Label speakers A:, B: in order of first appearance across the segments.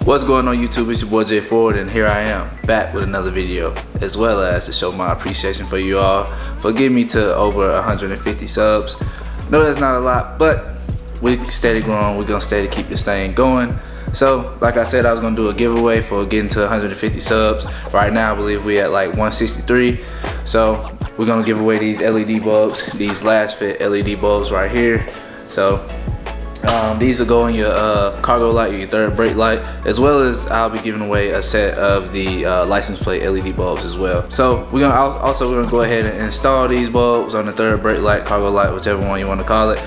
A: What's going on YouTube? It's your boy Jay Ford, and here I am back with another video, as well as to show my appreciation for you all for getting me to over 150 subs. No, that's not a lot, but we steady growing. We're gonna steady keep this thing going. So like I said, I was gonna do a giveaway for getting to 150 subs. Right now I believe we at like 163. So we're gonna give away these LED bulbs, these LASFIT LED bulbs right here. So these will go in your cargo light, your third brake light, as well as I'll be giving away a set of the license plate LED bulbs as well. So we're gonna go ahead and install these bulbs on the third brake light, cargo light, whichever one you want to call it.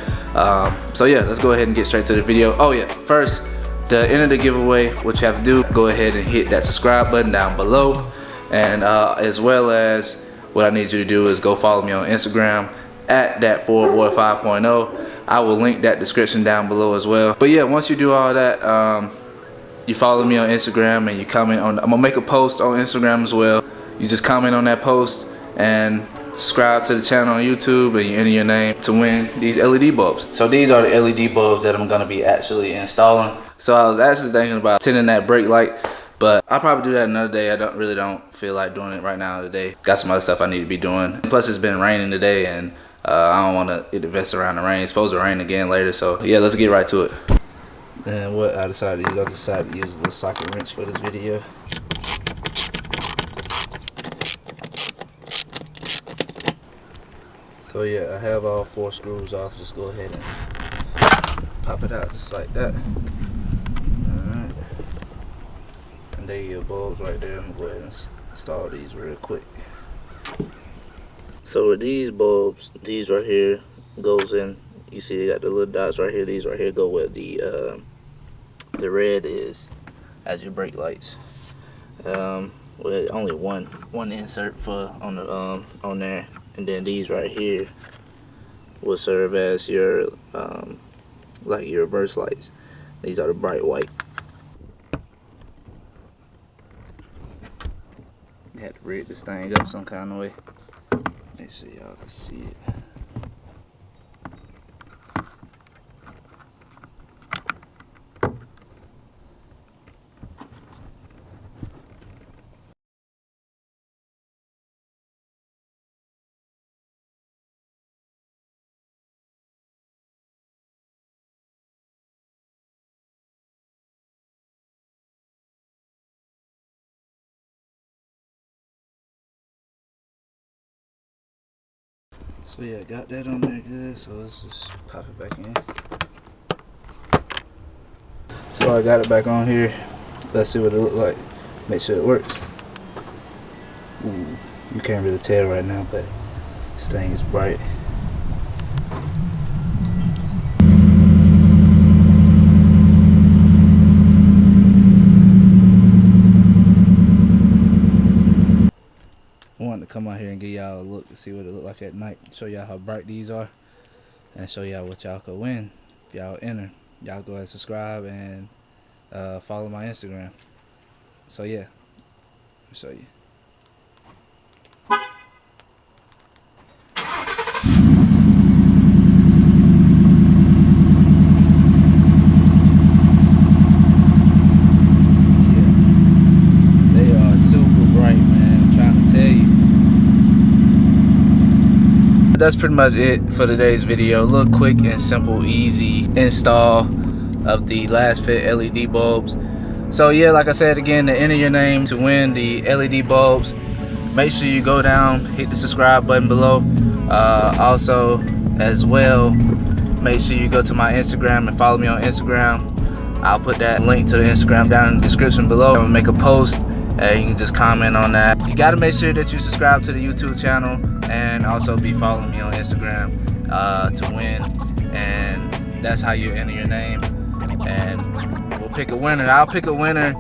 A: So yeah, let's go ahead and get straight to the video. Oh yeah, first, to enter the giveaway, what you have to do, go ahead and hit that subscribe button down below, and as well as what I need you to do is go follow me on Instagram at thatfordboy 5.0. I will link that description down below as well. But yeah, once you do all that, you follow me on Instagram and you comment on, I'm gonna make a post on Instagram as well. You just comment on that post and subscribe to the channel on YouTube, and you enter your name to win these LED bulbs. So these are the LED bulbs that I'm gonna be actually installing. So I was actually thinking about tinting that brake light, but I'll probably do that another day. I really don't feel like doing it right now today. Got some other stuff I need to be doing. Plus it's been raining today, and I don't want to invest around the rain. It's supposed to rain again later, so yeah, let's get right to it. And what I decided to use, to use a little socket wrench for this video. So yeah, I have all 4 screws off. Just go ahead and pop it out just like that. Alright. And there are your bulbs right there. I'm going to go ahead and install these real quick. So with these bulbs, these right here goes in. You see they got the little dots right here. These right here go where the red is as your brake lights. With only one insert for on there, and then these right here will serve as your like your reverse lights. These are the bright white. You had to rig this thing up some kind of way. Make sure y'all can see it. So yeah, got that on there good, so let's just pop it back in. So I got it back on here. Let's see what it looks like. Make sure it works. Ooh, you can't really tell right now, but this thing is bright. I wanted to come out here and give y'all a look to see what it look like at night, show y'all how bright these are, and show y'all what y'all could win if y'all enter. Y'all go ahead and subscribe and follow my Instagram. So yeah, I'll show you. That's pretty much it for today's video. A little quick and simple, easy install of the LASFIT LED bulbs. So yeah, like I said again, to enter your name to win the LED bulbs, make sure you go down, hit the subscribe button below. Also, as well, make sure you go to my Instagram and follow me on Instagram. I'll put that link to the Instagram down in the description below. I'm gonna make a post. You can just comment on that. You gotta make sure that you subscribe to the YouTube channel and also be following me on Instagram to win. And that's how you enter your name. And we'll pick a winner. I'll pick a winner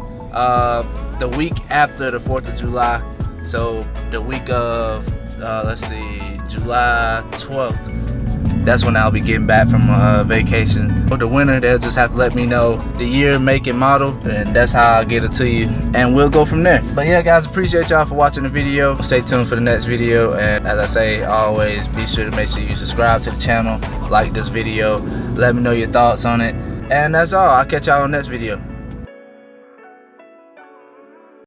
A: the week after the 4th of July. So the week of, let's see, July 12th. That's when I'll be getting back from vacation. For the winner, they'll just have to let me know the year, make, and model, and that's how I'll get it to you, and we'll go from there. But yeah, guys, appreciate y'all for watching the video. Stay tuned for the next video, and as I say, always be sure to make sure you subscribe to the channel, like this video, let me know your thoughts on it, and that's all. I'll catch y'all on the next video.